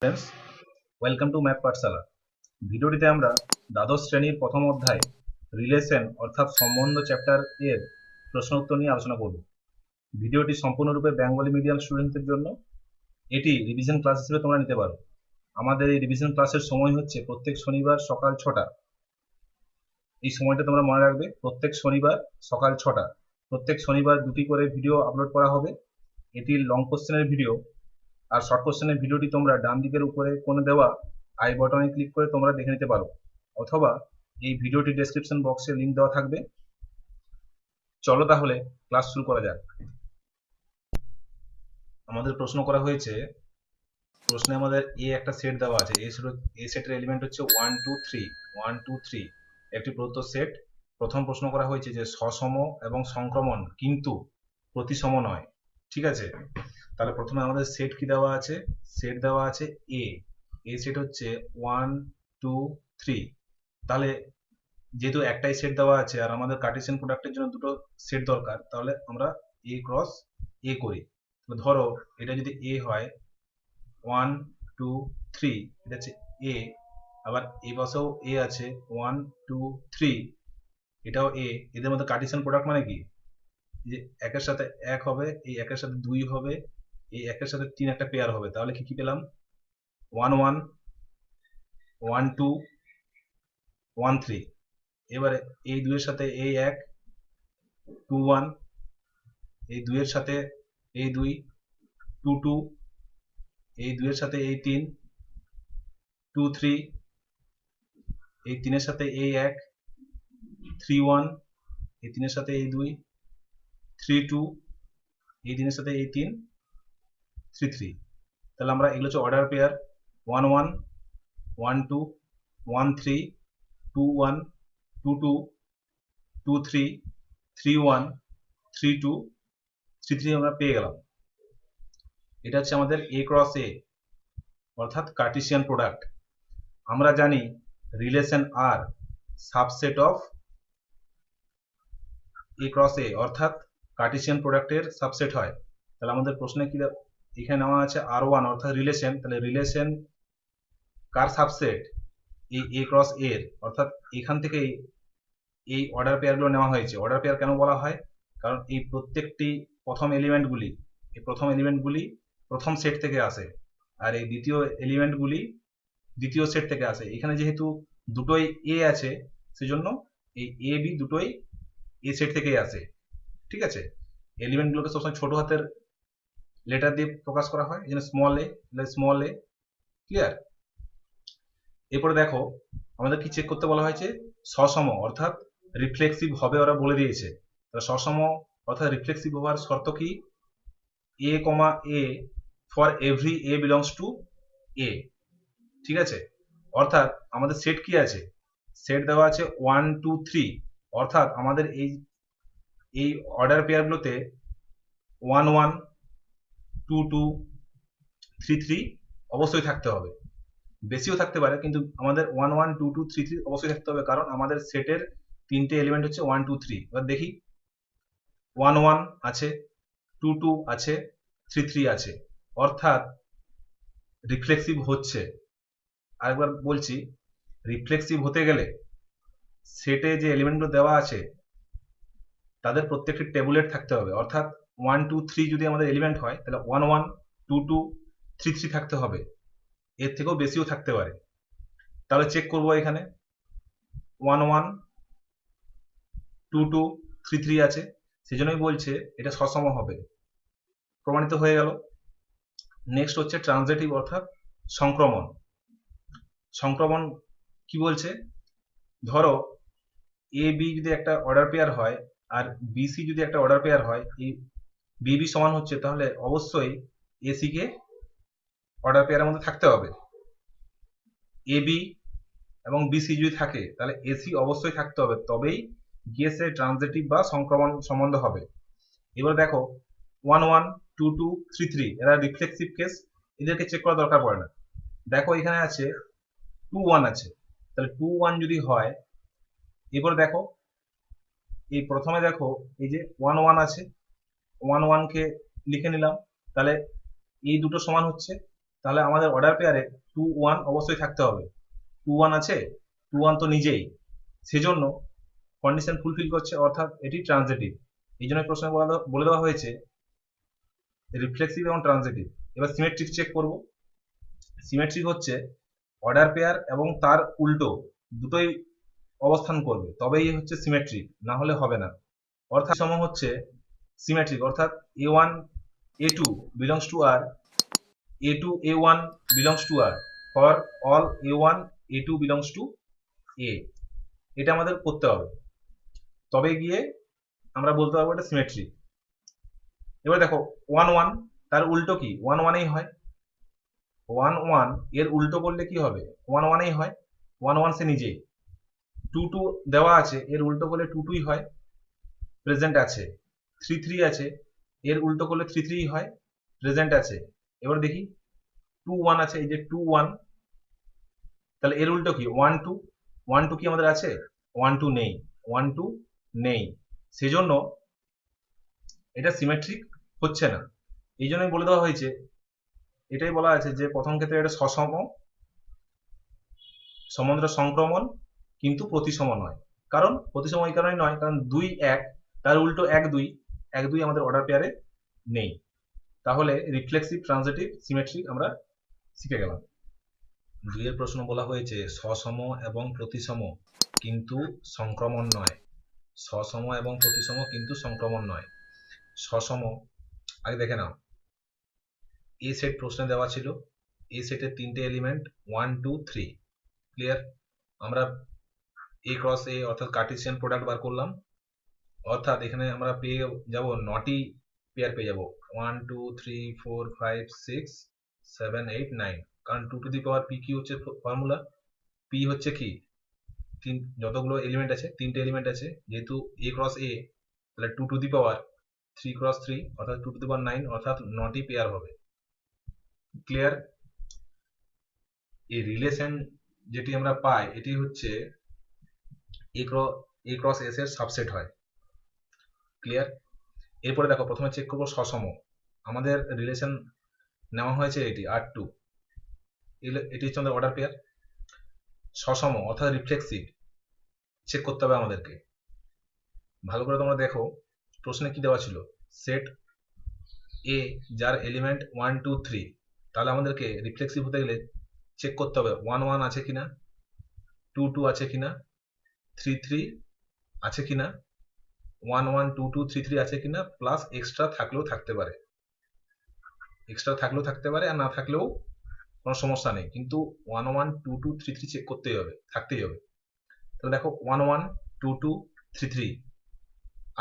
Friends, welcome to math পাঠশালা। ভিডিওটিতে আমরা দ্বাদশ শ্রেণীর প্রথম অধ্যায় রিলেশন অর্থাৎ সম্বন্ধ চ্যাপ্টার এর প্রশ্ন উত্তর নিয়ে আলোচনা করব। ভিডিওটি সম্পূর্ণরূপে বেঙ্গলি মিডিয়াম স্টুডেন্টদের জন্য। এটি রিভিশন ক্লাস হিসেবে তোমরা নিতে পারো। আমাদের এই রিভিশন ক্লাসের সময় হচ্ছে প্রত্যেক শনিবার সকাল 6টা। এই সময়টা তোমরা মনে রাখবে, প্রত্যেক শনিবার সকাল 6টা। প্রত্যেক শনিবার দুটি করে ভিডিও আপলোড করা হবে। এটি লং কোশ্চেনের ভিডিও, আর শর্ট কোশ্চেনের ভিডিওটি তোমরা ডান দিকের উপরে কোণে দেওয়া আই বটনে ক্লিক করে তোমরা দেখে নিতে পারো, অথবা এই ভিডিওটি ডেসক্রিপশন বক্সে লিংক দেওয়া থাকবে। চলো তাহলে ক্লাস শুরু করা যাক। আমাদের প্রশ্ন করা হয়েছে, প্রশ্নে আমাদের এ একটা সেট দেওয়া আছে। এ সেটের এলিমেন্ট হচ্ছে 1 2 3 1 2 3, একটি প্রদত্ত সেট। প্রথম প্রশ্ন করা হয়েছে যে সসম এবং সংক্রমণ কিন্তু প্রতিসম নয়। ঠিক আছে, তাহলে প্রথমে আমাদের সেট কি দেওয়া আছে? সেট দেওয়া আছে এ। এ সেট হচ্ছে 1 2 3। তাহলে যেহেতু একটাই সেট দেওয়া আছে আর আমাদের কার্টেসিয়ান প্রোডাক্টের জন্য দুটো সেট দরকার, তাহলে আমরা এ ক্রস এ করি। ধরো এটা যদি এ হয় 1 2 3, এটা হচ্ছে এ। আবার এই পাশেও এ আছে 1 2 3, এটাও এ। এদের মধ্যে কার্টেসিয়ান প্রোডাক্ট মানে কি? যে একের সাথে এক হবে, এই একের সাথে দুই হবে, এই একের সাথে তিন, একটা পেয়ার হবে। তাহলে কি কি পেলাম? 1 1 1 2 1 3। এবারে এই দুইয়ের সাথে এই এক 2 1, এই দুইয়ের সাথে এই দুই 2 2, এই দুইয়ের সাথে এই তিন 2 3, এই তিনের সাথে এই এক 3 1, এই তিনের সাথে এই দুই 3 2, এই তিনের সাথে এই তিন 3 3। তাহলে আমরা এগুলো হচ্ছে অর্ডার পেয়ার। 1 1 1 2 1 3 2 1 2 2 2 3 3 1 3 2 3 3 আমরা পেয়ে গেলাম। এটা হচ্ছে আমাদের এ ক্রস এ অর্থাৎ কার্টেসিয়ান প্রোডাক্ট। আমরা জানি রিলেশন আর subset of A cross A, অর্থাৎ কার্টেসিয়ান প্রোডাক্টের সাবসেট হয়। তাহলে আমাদের প্রশ্নে কি এখানে নেওয়া আছে R1 অর্থাৎ রিলেশন। তাহলে রিলেশন কার সাবসেট? এই এ ক্রস এর, অর্থাৎ এখান থেকে এই অর্ডার পেয়ারগুলো নেওয়া হয়েছে। অর্ডার পেয়ার কেন বলা হয়? কারণ এই প্রত্যেকটি প্রথম এলিমেন্টগুলি প্রথম সেট থেকে আসে, আর এই দ্বিতীয় এলিমেন্টগুলি দ্বিতীয় সেট থেকে আসে। এখানে যেহেতু দুটোই এ আছে, সেজন্য এই এ বি দুটোই এ সেট থেকেই আসে। ঠিক আছে, এলিমেন্টগুলোকে সবসময় ছোট হাতের লেটার দিয়ে প্রকাশ করা হয়, এই জন্য স্মল এ। ক্লিয়ার? এরপরে দেখো আমাদের কি চেক করতে বলা হয়েছে? সসম অর্থাৎ রিফ্লেক্সিভ হবে, ওরা বলে দিয়েছে। সসম অর্থাৎ রিফ্লেক্সিভ হওয়ার শর্ত কি? A comma A for every A belongs to A. ঠিক আছে, অর্থাৎ আমাদের সেট কি আছে? সেট দেওয়া আছে 1 2 3, অর্থাৎ আমাদের এই অর্ডার পেয়ারগুলোতে 1 1 2 2 3 3 অবশ্যই থাকতে হবে। বেশিও থাকতে পারে, কিন্তু আমাদের 1 1 2 2 3 3 অবশ্যই থাকতে হবে, কারণ আমাদের সেটের তিনটে এলিমেন্ট হচ্ছে 1 2 3। এবার দেখি 1 1 আছে, 2 2 আছে, 3 3 আছে, অর্থাৎ রিফ্লেক্সিভ হচ্ছে। আরেকবার বলছি, রিফ্লেক্সিভ হতে গেলে সেটে যে এলিমেন্টগুলো দেওয়া আছে তাদের প্রত্যেকটি টেবুলেট থাকতে হবে। অর্থাৎ 1 2 3 যদি আমাদের এলিমেন্ট হয়, তাহলে 1 1 2 2 3 3 থাকতে হবে। এর থেকেও বেশিও থাকতে পারে। তাহলে চেক করব, এখানে 1 1 2 2 3 3 আছে, সেজন্যই বলছে এটা সসম হবে। প্রমাণিত হয়ে গেল। নেক্সট হচ্ছে ট্রানজিটিভ অর্থাৎ সংক্রমণ। সংক্রমণ কি বলছে? ধরো এ বি যদি একটা অর্ডার পেয়ার হয় আর বি সি যদি একটা অর্ডার পেয়ার হয়, এই বি বি সমান হচ্ছে, তাহলে অবশ্যই এসি কে অর্ডার পেয়ারের মধ্যে থাকতে হবে। এ বি এবং বিসি যদি থাকে, তাহলে এসি অবশ্যই থাকতে হবে, তবেই গিয়ে সে ট্রানজিটিভ বা সংক্রমণ সম্বন্ধ হবে। এবার দেখো 1 1 2 2 3 3 এরা রিফ্লেক্সিভ কেস, এদেরকে চেক করা দরকার পড়ে না। দেখো এখানে আছে 2 1 আছে, তাহলে 2 1 যদি হয়, এবার দেখো এই প্রথমে দেখো এই যে 1 1 আছে, 1 1 কে লিখে নিলাম, তাহলে এই দুটো সমান হচ্ছে। তাহলে আমাদের অর্ডার পেয়ারে 2 1 অবশ্যই থাকতে হবে। 2 1 আছে, 2 1 তো নিজেই, সেজন্য কন্ডিশন ফুলফিল করছে, অর্থাৎ এটি ট্রানজিটিভ। এই জন্য প্রশ্নে বলে দেওয়া হয়েছে রিফ্লেক্সিভ এবং ট্রানজিটিভ। এবার সিমেট্রিক চেক করব। সিমেট্রিক হচ্ছে অর্ডার পেয়ার এবং তার উল্টো দুটোই অবস্থান করবে, তবেই হচ্ছে সিমেট্রিক, না হলে হবে না। অর্থাৎ সম হচ্ছে সিমেট্রিক, অর্থাৎ a1 a2 belongs to r, a2 a1 belongs to r for all a1 a2 belongs to a। এটা আমাদের করতে হবে, তবে গিয়ে আমরা বলতে পারবো এটা সিমেট্রিক। এবার দেখো 1 1 তার উল্টো কি? 1 1 এই হয়। 1 1 এর উল্টো করলে কি হবে? 1 1 এই হয়, 1 1 সে নিজেই। 2 2 দেওয়া আছে, এর উল্টো করলে 2 2 হয়, প্রেজেন্ট আছে। 3 3 আছে, এর উল্টো করলে 3 3 হয়, প্রেজেন্ট আছে। এবার দেখি 2 1 আছে, এই যে 2 1, তাহলে এর উল্টো কি? 1 2, 1 2 কি আমাদের আছে? 1 2 নেই, 1 2 নেই, সেজন্য এটা সিমেট্রিক হচ্ছে না। এই জন্যই বলে দেওয়া হয়েছে, এটাই বলা আছে যে প্রথম ক্ষেত্রে এটা সসম, সমান্তর সংক্রমণ, কিন্তু প্রতিসম নয়। কারণ প্রতিসম এই কারণে নয়, কারণ 2 1 তার উল্টো 1 2, 1 2 আমাদের অর্ডার পেয়ারে নেই। তাহলে রিফ্লেক্সিভ, ট্রানজিটিভ, সিমেট্রিক আমরা শিখে গেলাম। 2 এর প্রশ্ন বলা হয়েছে সসম এবং প্রতিসম কিন্তু সংক্রমণ নয়। সসম এবং প্রতিসম কিন্তু সংক্রমণ নয়। সসম আগে দেখে নাও, এ সেট প্রশ্নে দেওয়া ছিল, এ সেটের 3টে এলিমেন্ট 1 2 3, ক্লিয়ার। আমরা এ ক্রস এ অর্থাৎ কার্টেসিয়ান প্রোডাক্ট বার করলাম, অর্থাৎ এখানে আমরা পেয়ে যাব 9টি পেয়ার পেয়ে যাব, 1 2 3 4 5 6 7 8 9, কারণ 2 টু দি পাওয়ার পি কি হচ্ছে ফর্মুলা, পি হচ্ছে কি যতগুলো এলিমেন্ট আছে 3টে এলিমেন্ট আছে, যেহেতু এ ক্রস এ, তাহলে 2 টু দি পাওয়ার 3 ক্রস 3 অর্থাৎ 2 টু দি পাওয়ার 9, অর্থাৎ 9টি পেয়ার হবে, ক্লিয়ার। এই রিলেশন যেটি আমরা পাই এটি হচ্ছে এ ক্রস এস এর সাবসেট হয়, ক্লিয়ার। এরপরে দেখো প্রথমে চেক করবো সসম। আমাদের রিলেশন নেওয়া হয়েছে এটি R2, এটি হচ্ছে আমাদের অর্ডার পেয়ার। সসম অর্থাৎ রিফ্লেক্সিভ চেক করতে হবে আমাদেরকে। ভালো করে তোমরা দেখো প্রশ্নে কি দেওয়া ছিল, সেট এ যার এলিমেন্ট 1 2 3, তাহলে আমাদেরকে রিফ্লেক্সিভ হতে গেলে চেক করতে হবে 1 1 আছে কিনা, 2 2 আছে কিনা, 3 3 আছে কিনা, 1 1 2 2 3 3 আছে কিনা, প্লাস এক্সট্রা থাকলেও থাকতে পারে, এক্সট্রা থাকলেও থাকতে পারে, আর না থাকলেও কোনো সমস্যা নেই, কিন্তু 1 1 2 2 3 3 চেক করতেই হবে, থাকতেই হবে। তাহলে দেখো 1 1 2 2 3 3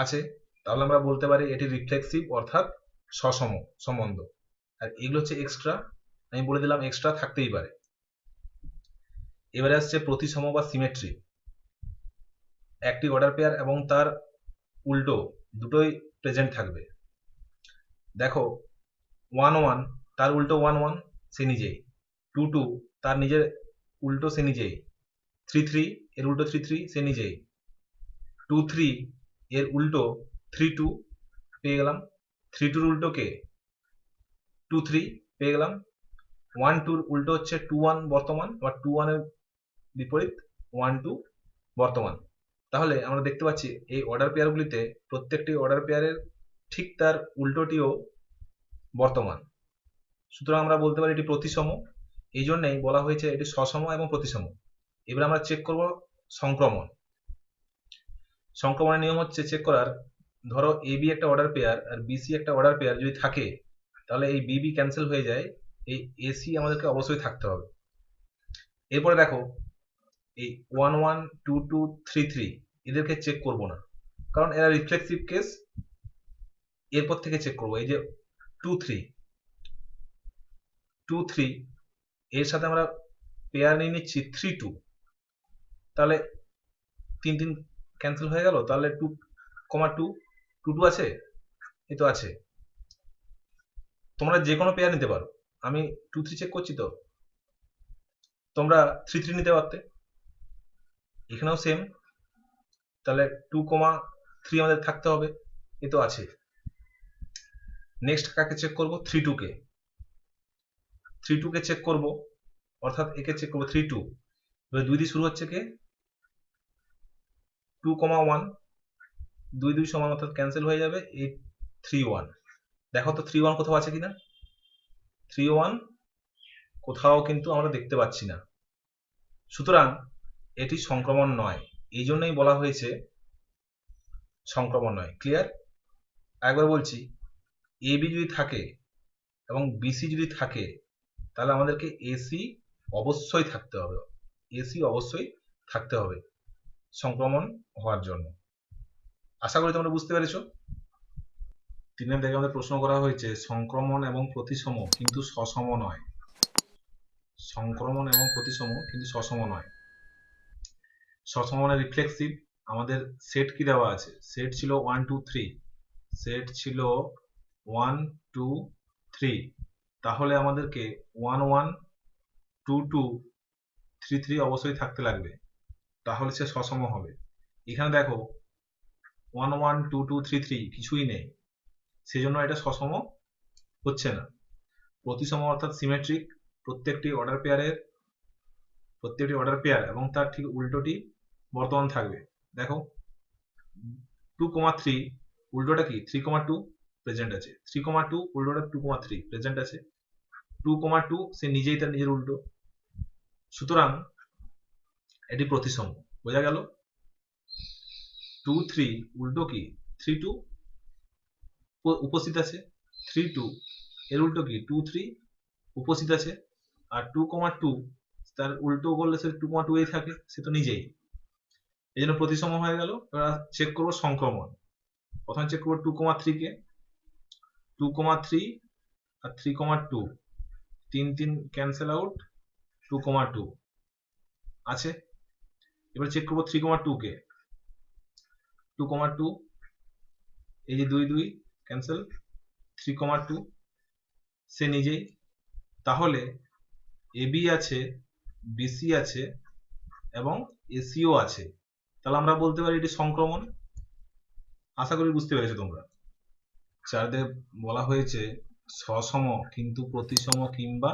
আছে, তাহলে আমরা বলতে পারি এটি রিফ্লেক্সিভ অর্থাৎ সসম সম্বন্ধ। আর এগুলো হচ্ছে এক্সট্রা, আমি বলে দিলাম এক্সট্রা থাকতেই পারে। এবারে আসছে প্রতিসম বা সিমেট্রি। একটি অর্ডার পেয়ার এবং তার উল্টো দুটোই প্রেজেন্ট থাকবে। দেখো 1 1 তার উল্টো 1 1 সে নিজেই, 2 2 তার নিজের উল্টো সে নিজেই, 3 3 এর উল্টো 3 3 সে নিজেই, 2 3 এর উল্টো 3 2 পেয়ে গেলাম, 3 2 এর উল্টো কে? 2 3 পেয়ে গেলাম। 1 2 এর উল্টো হচ্ছে 2 1 বর্তমান, বা 2 1 এর বিপরীত 1 2 বর্তমান। তাহলে আমরা দেখতে পাচ্ছি এই অর্ডার পেয়ারগুলিতে প্রত্যেকটি অর্ডার পেয়ারের ঠিক তার উল্টোটিও বর্তমান, সুতরাং আমরা বলতে পারি এটি প্রতিসম। এই জন্যই বলা হয়েছে এটি সসম এবং প্রতিসম। এবার আমরা চেক করব সংক্রমণ। সংক্রমণের নিয়ম হচ্ছে চেক করার, ধরো এ বি একটা অর্ডার পেয়ার আর বিসি একটা অর্ডার পেয়ার যদি থাকে, তাহলে এই বিবি ক্যান্সেল হয়ে যায়, এই এসি আমাদেরকে অবশ্যই থাকতে হবে। এরপরে দেখো এই 1 1 2 2 3 3 এদেরকে চেক করব না, কারণ এরা রিফ্লেক্সিভ কেস। এরপর থেকে চেক করব এই যে 2 3 2 3, এর সাথে আমরা পেয়ার নিয়ে নিচ্ছি 3 2, তাহলে 3 3 ক্যান্সেল হয়ে গেল, তাহলে 2 2 2 2 আছে, এই তো আছে। তোমরা যে কোনো পেয়ার নিতে পারো, আমি 2 3 চেক করছি, তো তোমরা 3 3 নিতে পারতে, এখানেও সেম, তাহলে 2 3 আমাদের থাকতে হবে, এই তো আছে। নেক্সট কাকে চেক করব? 3 2 কে। 3 কে চেক করব, অর্থাৎ একে চেক করব 3 2, এবার 2 দিয়ে শুরু হচ্ছে কে 2, 1, 2 2 সমান অর্থাৎ ক্যান্সেল হয়ে যাবে, এই 3 1। দেখো তো 3 1 কোথাও আছে কিনা, 3 1 কোথাও কিন্তু আমরা দেখতে পাচ্ছি না, সুতরাং এটি সংক্রমণ নয়, এই জন্যই বলা হয়েছে সংক্রমণ নয়। ক্লিয়ার? একবার বলছি, এবি যদি থাকে এবং বিসি যদি থাকে তাহলে আমাদেরকে এসি অবশ্যই থাকতে হবে, এসি অবশ্যই থাকতে হবে সংক্রমণ হওয়ার জন্য। আশা করি তোমরা বুঝতে পেরেছো। 3 থেকে আমাদের প্রশ্ন করা হয়েছে সংক্রমণ এবং প্রতিসম কিন্তু সসম নয়, সংক্রমণ এবং প্রতিসম কিন্তু সসম নয়। সসম মানে রিফ্লেক্সিভ। আমাদের সেট কি দেওয়া আছে, সেট ছিল 1 2 3, সেট ছিল 1 2 3, তাহলে আমাদেরকে 1 1 2 2 3 3 অবশ্যই থাকতে লাগবে, তাহলে সে সসম হবে। এখানে দেখো 1 1 2 2 3 3 কিছুই নেই, সেজন্য এটা সসম হচ্ছে না। প্রতিসম অর্থাৎ সিমেট্রিক, প্রত্যেকটি অর্ডার পেয়ার এবং তার ঠিক উল্টোটি বর্তমান থাকবে। দেখো 2, 3 উল্টোটা কি 3, 2 প্রেজেন্ট আছে, 3, 2 উল্টোটা 2, 3 প্রেজেন্ট আছে, 2, 2 সে নিজেই তার নিজের উল্টো, সুতরাং এটি প্রতিসম। বোঝা গেল? 2 3 উল্টো কি 3 2 উপস্থিত আছে, 3 2 এর উল্টো কি 2 3 উপস্থিত আছে, আর 2, 2 তার উল্টো করলে সে 2, 2 এই থাকে, সে তো নিজেই, এই জন্য প্রতিসম হয়ে গেল। এবার চেক করবো সংক্রমণ। প্রথমে চেক করবো 2, 3 কে, 2, 3 আর 3, 2 3 3 ক্যান্সেল আউট, 2, 2 আছে। এবার চেক করবো 3, 2 কে, 2, 2 এই যে 2 2 ক্যান্সেল, 3, 2 সে নিজেই, তাহলে এবি আছে, বিসি আছে এবং এসিও আছে, তাহলে আমরা বলতে পারি এটি সংক্রমণ। আশা করি বুঝতে পেরেছো তোমরা। 4 বলা হয়েছে সসম কিন্তু প্রতিসম কিংবা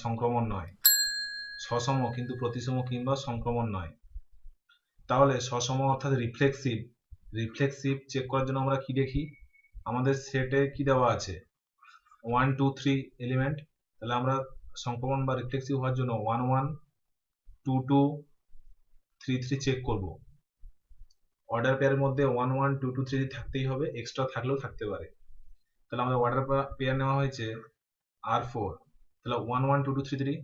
সংক্রমণ নয়, সসম কিন্তু প্রতিসম কিংবা সংক্রমণ নয়। তাহলে সসম অর্থাৎ রিফ্লেক্সিভ, রিফ্লেক্সিভ চেক করার জন্য আমরা কি দেখি, আমাদের সেটে কি দেওয়া আছে 1 2 3 এলিমেন্ট, তাহলে আমরা সংক্রমণ বা রিফ্লেক্সিভ হওয়ার জন্য 1 1 2 2 3 3 চেক করব। অর্ডার পেয়ারের মধ্যে 1 1 2 2 3 থাকতেই হবে, এক্সট্রা থাকলেও থাকতে পারে। তাহলে আমাদের অর্ডার পেয়ার নেওয়া হয়েছে R4, তাহলে 1 1 2 2 3 3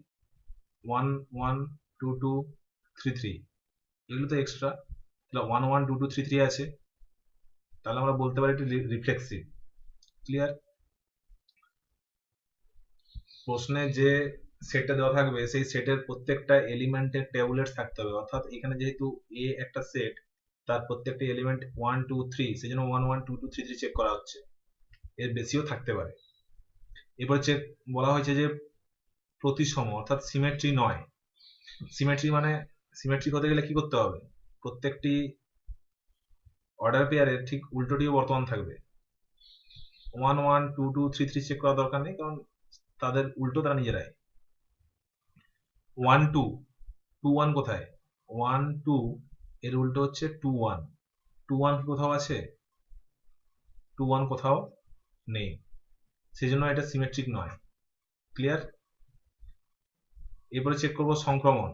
1 1 2 2 3 3 এগুলো তো এক্সট্রা, তাহলে 1 1 2 2 3 3 আছে, তাহলে আমরা বলতে পারি এটি রিফ্লেক্সিভ। ক্লিয়ার? প্রশ্নে যে সেটটা দেওয়া থাকবে সেই সেটের প্রত্যেকটা এলিমেন্টের টেবুলেট থাকতে হবে, অর্থাৎ এখানে যেহেতু এ একটা সেট, তার প্রত্যেকটা এলিমেন্ট 1 2 3, সেজন্য 1 1 2 2 3 3 চেক করা হচ্ছে, এর বেশিও থাকতে পারে। এরপর চেক বলা হয়েছে যে প্রতিসম অর্থাৎ সিমেট্রি নয়। সিমেট্রি মানে সিমেট্রিক হতে গেলে কি করতে হবে, প্রত্যেকটি অর্ডার পেয়ারের ঠিক উল্টোটিও বর্তমান থাকবে। 1 1 2 2 3 3 চেক করার দরকার নেই, কারণ তাদের উল্টো তারা নিজেরাই। 1 2 2 1 কোথায়, 1 2 এর উল্টো হচ্ছে 2 1, 2 1 কোথাও আছে, 2 1 কোথাও নেই, সেজন্য এটা সিমেট্রিক নয়। ক্লিয়ার? এরপরে চেক করব সংক্রমণ।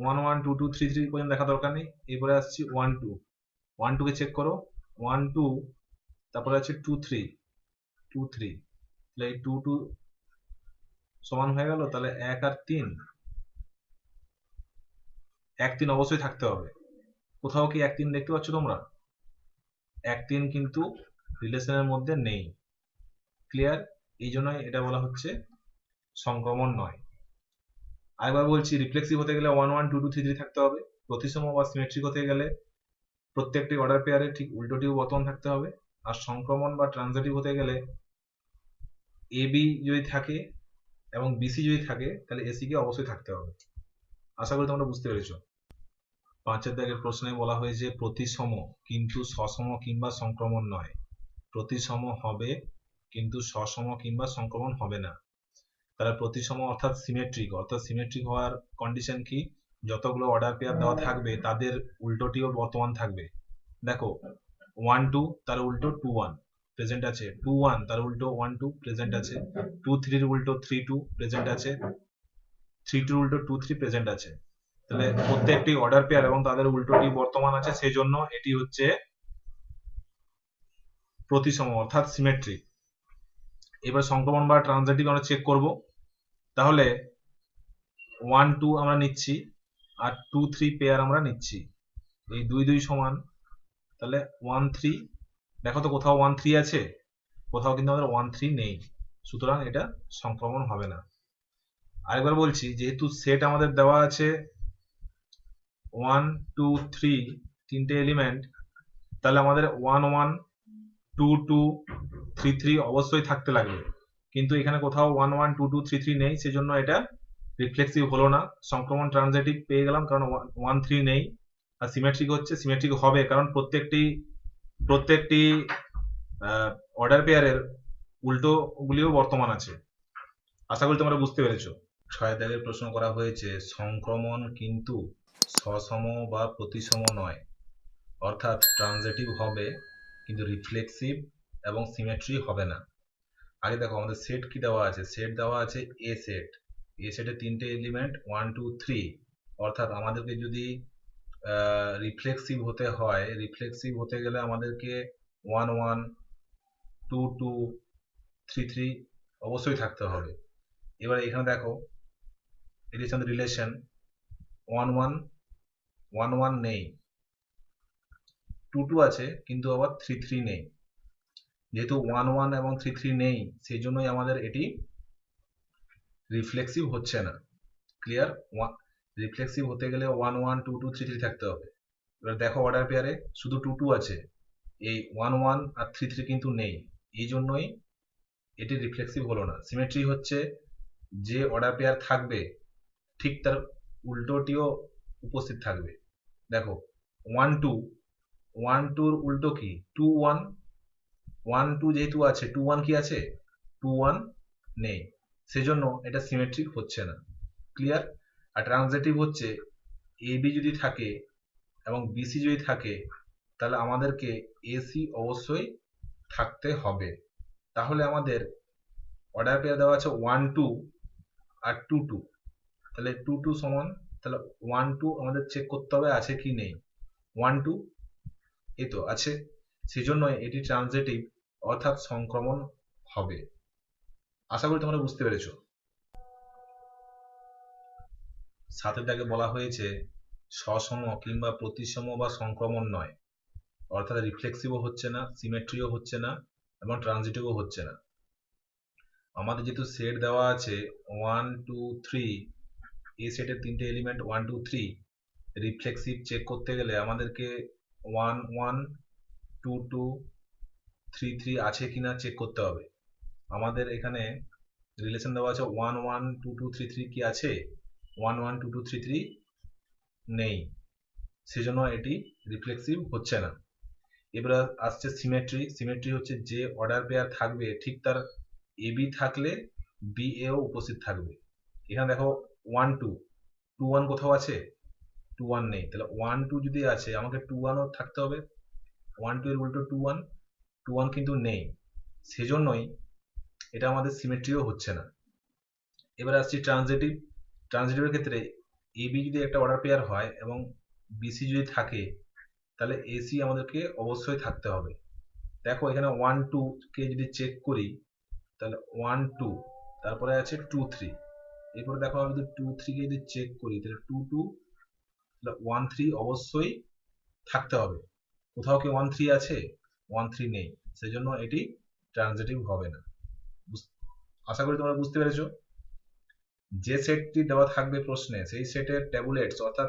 1 1 2 2 3 3 পর্যন্ত দেখা দরকার নেই, এরপরে আসছি 1 2, 1 2 কে চেক করো, 1 2 তারপরে আছে 2 3 2 3, তাহলে এই 2 2 সমান হয়ে গেল, তাহলে 1 আর 3, 1 3 অবশ্যই থাকতে হবে। কোথাও কি 1 3 দেখতে পাচ্ছ তোমরা? 1 3 কিন্তু রিলেশনের মধ্যে নেই। ক্লিয়ার? এই জন্যই এটা বলা হচ্ছে সংক্রমণ নয়। আরেকবার বলছি, রিফ্লেক্সিভ হতে গেলে 1 1 2 2 3 3 থাকতে হবে, প্রতিসম বা সিমেট্রিক হতে গেলে প্রত্যেকটি অর্ডার পেয়ারের ঠিক উল্টোটিও বর্তমান থাকতে হবে, আর সংক্রমণ বা ট্রানজিটিভ হতে গেলে এবি যদি থাকে এবং বিসি যদি থাকে তাহলে এসি কে অবশ্যই থাকতে হবে। আশা করি তোমরা বুঝতে পেরেছো। 5 দাগের প্রশ্নে বলা হয়েছে প্রতিসম কিন্তু সসম কিংবা সংক্রমণ নয়। প্রতিসম হবে কিন্তু সসম কিংবা সংক্রমণ হবে না। তাহলে প্রতিসম অর্থাৎ সিমেট্রিক হওয়ার কন্ডিশন কি, যতগুলো অর্ডার পেয়ার দেওয়া থাকবে তাদের উল্টোটিও বর্তমান থাকবে। দেখো 1 2 তার উল্টো 2 1 প্রেজেন্ট আছে, 2 1 তার উল্টো 1 2 প্রেজেন্ট আছে, 2 3 এর উল্টো 3 2 প্রেজেন্ট আছে, 3 2 এর উল্টো 2 3 প্রেজেন্ট আছে। তাহলে প্রত্যেকটি অর্ডার পেয়ার এবং তাদের উল্টোটি বর্তমান আছে, সেই জন্য এটি হচ্ছে প্রতিসম অর্থাৎ সিমেট্রিক। এবার সংক্রমণ বা ট্রানজিটিভ আমরা চেক করব। তাহলে 1 2 আমরা নিচ্ছি আর 2 3 পেয়ার আমরা নিচ্ছি, এই 2 2 সমান। তাহলে 1 3, দেখো তো কোথাও 1 3 আছে? কোথাও কিন্তু আমাদের 1 3 নেই, সুতরাং এটা সংক্রমণ হবে না। আরেকবার বলছি, যেহেতু সেট আমাদের দেওয়া আছে 1 2 3 তিনটে এলিমেন্ট, তাহলে আমাদের 1 1 2 2 3 3 অবশ্যই থাকতে লাগবে, কিন্তু এখানে কোথাও 1 1 2 2 3 3 নেই, সেজন্য এটা রিফ্লেক্সিভ হলো না। সংক্রমণ ট্রানজিটিভ পেয়ে গেলাম কারণ 1 3 নেই। আর সিমেট্রিক হবে কারণ প্রত্যেকটি অর্ডার পেয়ারের উল্টো গুলিও বর্তমান আছে। আশা করি তোমরা বুঝতে পেরেছো। 6 দাগের প্রশ্ন করা হয়েছে, সংক্রমণ কিন্তু সসম বা প্রতিসম নয়, অর্থাৎ ট্রানজিটিভ হবে কিন্তু রিফ্লেক্সিভ এবং সিমেট্রি হবে না। আগে দেখো আমাদের সেট কি দেওয়া আছে, সেট দেওয়া আছে এ সেটে তিনটে এলিমেন্ট 1 2 3, অর্থাৎ আমাদেরকে যদি রিফ্লেক্সিভ হতে গেলে আমাদেরকে 1 1 2 2 3 3 অবশ্যই থাকতে হবে। এবার এখানে দেখো এটি হচ্ছে আমাদের রিলেশন 1 1 1 1 নেই, 2 2 আছে কিন্তু আবার 3 3 নেই। যেহেতু 1 1 এবং 3 3 নেই, সেই জন্যই আমাদের এটি রিফ্লেক্সিভ হচ্ছে না। ক্লিয়ার? রিফ্লেক্সিভ হতে গেলে 1 1 2 2 3 3 থাকতে হবে। এবার দেখো অর্ডার পেয়ারে শুধু 2 2 আছে, এই 1 1 আর 3 3 কিন্তু নেই, এই জন্যই এটি রিফ্লেক্সিভ হলো না। সিমেট্রি হচ্ছে যে অর্ডার পেয়ার থাকবে ঠিক তার উল্টোটিও উপস্থিত থাকবে। দেখো 1 2 1 2 এর উল্টো কি 2 1, 1 2 যেহেতু আছে 2 1 কি আছে? 2 1 নেই, সেজন্য এটা সিমেট্রিক হচ্ছে না। ক্লিয়ার? আর ট্রানজিটিভ হচ্ছে এবি যদি থাকে এবং বিসি যদি থাকে, তাহলে আমাদেরকে এসি অবশ্যই থাকতে হবে। তাহলে আমাদের অর্ডার পেয়ার দেওয়া আছে 1 2 আর 2 2, তাহলে 2 2 সমান, তাহলে 1 2 আমাদের চেক করতে হবে আছে কি নেই। 1 2 এই তো আছে, সেজন্য এটি ট্রানজিটিভ অর্থাৎ সংক্রমণ হবে। আশা করি তোমরা বুঝতে পেরেছো। 7 দাগে বলা হয়েছে সসম কিংবা প্রতিসম বা সংক্রমণ নয়, অর্থাৎ রিফ্লেক্সিভও হচ্ছে না, সিমেট্রিও হচ্ছে না এবং ট্রানজিটিভও হচ্ছে না। আমাদের যেহেতু সেট দেওয়া আছে 1 2 3, এই সেটের তিনটে এলিমেন্ট 1 2 3, রিফ্লেক্সিভ চেক করতে গেলে আমাদেরকে 1 1 2 2 3 3 আছে কিনা চেক করতে হবে। আমাদের এখানে রিলেশন দেওয়া আছে 1 1 2 2 3 3 কি আছে? 1 1 2 2 3 3 নেই, সেজন্য এটি রিফ্লেক্সিভ হচ্ছে না। এবার আসছে সিমেট্রি হচ্ছে যে অর্ডার পেয়ার থাকবে ঠিক তার এবি থাকলে বি এও উপস্থিত থাকবে। এখানে দেখো 1 2 2 1 কোথাও আছে? 2 1 নেই, তাহলে 1 2 যদি আছে আমাকে 2 1ও থাকতে হবে। 1 2 এর উল্টো 2 1, 2 1 কিন্তু নেই, সেজন্যই এটা আমাদের সিমেট্রিও হচ্ছে না। এবার আসছি ট্রানজিটিভের ক্ষেত্রে এবি যদি একটা অর্ডার পেয়ার হয় এবং বিসি যদি থাকে, তাহলে এসি আমাদেরকে অবশ্যই থাকতে হবে। দেখো এখানে 1 2 কে যদি চেক করি, তাহলে 1 2, তারপরে আছে 2 3, এরপরে দেখো আমি যদি 2 3 কে যদি চেক করি, তাহলে 2 2, তাহলে 1 3 অবশ্যই থাকতে হবে। কোথাও কি 1 3 আছে? 1 3 নেই, সেজন্য এটি ট্রানজিটিভ হবে না। আশা করি তোমরা বুঝতে পেরেছো। যে সেটটি দেওয়া থাকবে প্রশ্নে, সেই সেটের ট্যাবুলেটস, অর্থাৎ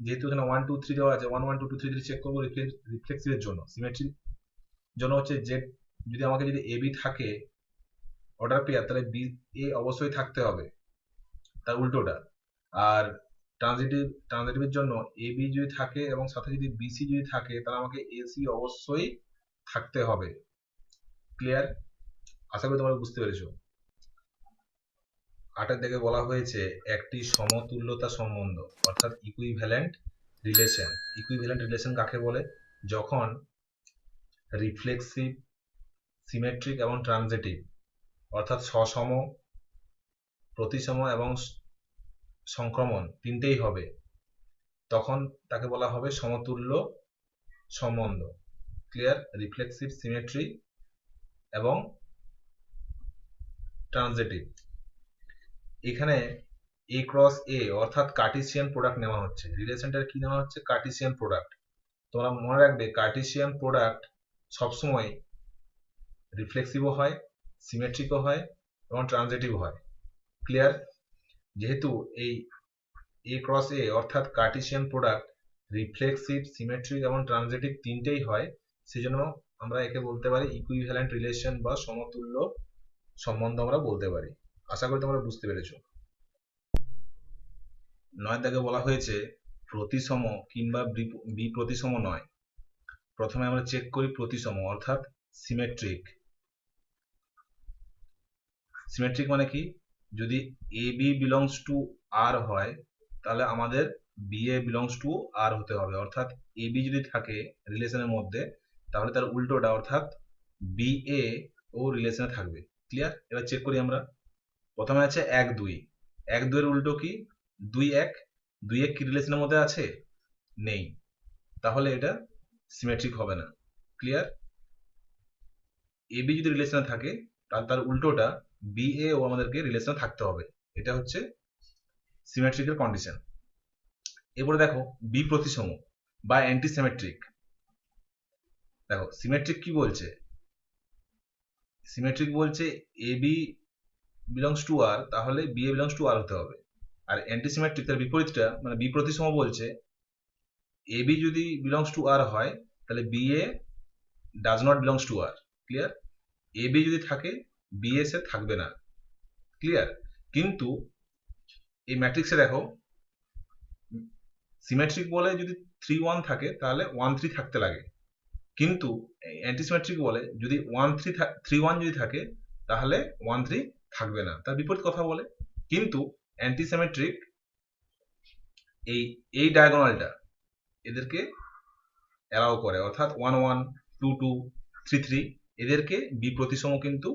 যেহেতু এখানে 1 2 3 দেওয়া আছে, 1 1 2 2 3 3 চেক করবো রিফ্লেক্সিভের জন্য। সিমেট্রির জন্য হচ্ছে যে যদি আমাকে যদি এবি থাকে অর্ডার পেয়ার, তাহলে বি এ অবশ্যই থাকতে হবে তার উল্টোটা। আর ট্রানজিটিভের জন্য এবি যদি থাকে এবং সাথে যদি বিসি যদি থাকে, তাহলে আমাকে এসি অবশ্যই থাকতে হবে। ক্লিয়ার? আশা করি তোমরা বুঝতে পেরেছো। 8 থেকে বলা হয়েছে একটি সমতুল্যতা সম্বন্ধ অর্থাৎ ইকুইভ্যালেন্ট রিলেশন। ইকুইভ্যালেন্ট রিলেশন কাকে বলে? যখন রিফ্লেক্সিভ, সিমেট্রিক এবং ট্রানজিটিভ অর্থাৎ সসম, প্রতিসম এবং সংক্রমণ তিনটেই হবে, তখন তাকে বলা হবে সমতুল্য সম্বন্ধ। ক্লিয়ার? রিফ্লেক্সিভ, সিমেট্রি এবং ট্রানজিটিভ। এখানে এ ক্রস এ অর্থাৎ কার্টেসিয়ান প্রোডাক্ট নেওয়া হচ্ছে। রিলেশনটার কি নেওয়া হচ্ছে? Cartesian product. তোমরা মনে রাখবে কার্টেসিয়ান প্রোডাক্ট সবসময় রিফ্লেক্সিভও হয়, সিমেট্রিকও হয় এবং ট্রানজিটিভ হয়। ক্লিয়ার? যেহেতু এই এ ক্রস এ অর্থাৎ কার্টেসিয়ান প্রোডাক্ট রিফ্লেক্সিভ, সিমেট্রিক এবং ট্রানজিটিভ তিনটেই হয়, সেজন্য আমরা একে বলতে পারি ইকুইভ্যালেন্ট রিলেশন বা সমতুল্য সম্বন্ধ আমরা বলতে পারি। আশা করি তোমরা বুঝতে পেরেছো। 9 দাগে বলা হয়েছে প্রতিসম কিংবা বিপ্রতিসম নয়। প্রথমে আমরা চেক করি প্রতিসম অর্থাৎ সিমেট্রিক। সিমেট্রিক মানে কি? যদি এ বি বিলংস টু আর হয় তাহলে আমাদের বি এ বিলংস টু আর হতে হবে। অর্থাৎ এ বি যদি থাকে রিলেশনের মধ্যে তাহলে তার উল্টোটা অর্থাৎ বি এ ও রিলেশনে থাকবে। ক্লিয়ার? এবার চেক করি আমরা। প্রথমে আছে 1 2। 1 2 এর উল্টো কি? 2 1। 2 1 কি রিলেশনের মধ্যে আছে? নেই। তাহলে এটা সিমেট্রিক হবে না। ক্লিয়ার? এ বি যদি রিলেশনে থাকে তাহলে তার উল্টোটা বি এ ও আমাদেরকে রিলেশনে থাকতে হবে। এটা হচ্ছে সিমেট্রিকের কন্ডিশন। এরপরে দেখো বি প্রতিসম বা অ্যান্টি সিমেট্রিক। দেখো সিমেট্রিক কি বলছে? সিমেট্রিক বলছে এ বি বিলংস টু আর, তাহলে বি এ বিলংস টু আর হতে হবে। আর অ্যান্টি সিমেট্রিক তার বিপরীতটা মানে বি প্রতিসম বলছে এ বি যদি বিলংস টু আর হয় তাহলে B A does not belongs to R. Clear? A B যদি থাকে বি এস এ থাকবে না। ক্লিয়ার? কিন্তু এই ম্যাট্রিক্সে দেখো সিমেট্রিক বলে যদি 3 1 থাকে তাহলে 1 3 থাকতে লাগে, কিন্তু অ্যান্টিসিমেট্রিক বলে যদি 1 3 3 1 যদি থাকে তাহলে 1 3 থাকবে না। তার বিপরীত কথা বলে। কিন্তু অ্যান্টিসিমেট্রিক এই এই ডায়াগোনালটা এদেরকে অ্যালাউ করে, অর্থাৎ 1 1 2 2 3 3 এদেরকে বিপ্রতিসম কিন্তু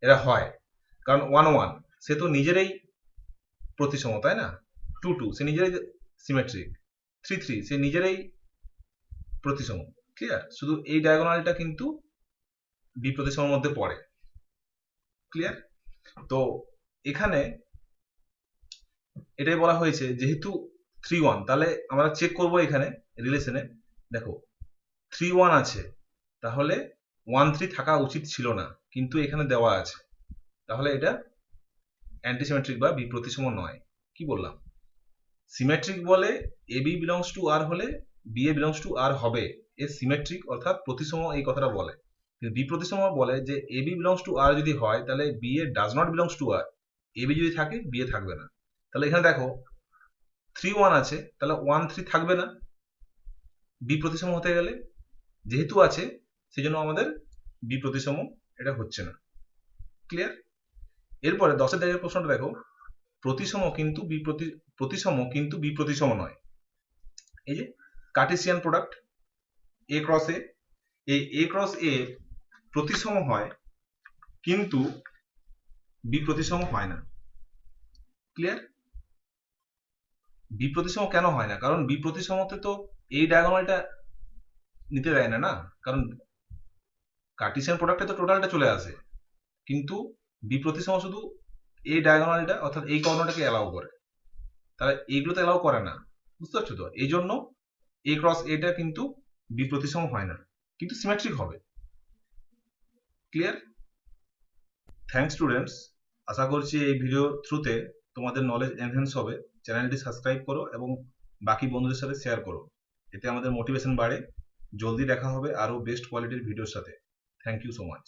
এরা হয়। কারণ 1 1 সে তো নিজেরই প্রতিসম, তাই না? 2 2 সে নিজেরই সিমেট্রিক, 3 3 সে নিজেরই প্রতিসম। ক্লিয়ার? শুধু এই ডায়াগোনালটা কিন্তু বিপ্রতিসমের মধ্যে পড়ে। ক্লিয়ার? তো এখানে এটাই বলা হয়েছে যেহেতু 3 1, তাহলে আমরা চেক করব এখানে রিলেশনে। দেখো 3 1 আছে, তাহলে 1 3 থাকা উচিত ছিল না, কিন্তু এখানে দেওয়া আছে, তাহলে এটা অ্যান্টিসিমেট্রিক বা বিপ্রতিসম নয়। কি বললাম? সিমেট্রিক বলে এ বি বিলংস টু আর হলে বি এ বিলংস টু আর হবে, এ সিমেট্রিক অর্থাৎ প্রতিসম এই কথাটা বলে। কিন্তু বিপ্রতিসম বলে যে A B belongs to R যদি হয় তাহলে B A does not belongs to R. A B যদি থাকে বি এ থাকবে না। তাহলে এখানে দেখো 3 1 আছে, তাহলে 1 3 থাকবে না বিপ্রতিসম হতে গেলে। যেহেতু আছে সেজন্য আমাদের বিপ্রতিসম এটা হচ্ছে না। ক্লিয়ার? এরপরে 10 দাগের প্রশ্নটা দেখো, প্রতিসম কিন্তু বিপ্রতিসম নয়। এই যে কার্টেসিয়ান প্রোডাক্ট এ ক্রস এ, এই এ ক্রস এ প্রতিসম হয় কিন্তু বিপ্রতিসম হয় না। ক্লিয়ার? বিপ্রতিসম কেন হয় না? কারণ বিপ্রতিসমতে তো এই ডায়াগোনালটা নিতে দেয় না, না? কারণ কার্টেসিয়ান প্রোডাক্টে তো টোটালটা চলে আসে, কিন্তু বিপ্রতিসম শুধু এই ডায়াগোনালটা অর্থাৎ এই কর্ণটাকে অ্যালাউ করে, তাহলে এইগুলোতে অ্যালাউ করে না। বুঝতে পারছো তো? এই জন্য এ ক্রস এটা কিন্তু বিপ্রতিসম হয় না, কিন্তু সিমেট্রিক হবে। ক্লিয়ার? Thanks students. আশা করছি এই ভিডিও থ্রুতে তোমাদের নলেজ এনহ্যান্স হবে। চ্যানেলটি সাবস্ক্রাইব করো এবং বাকি বন্ধুদের সাথে শেয়ার করো, এতে আমাদের মোটিভেশন বাড়ে। জলদি দেখা হবে আরো বেস্ট কোয়ালিটির ভিডিওর সাথে। Thank you so much.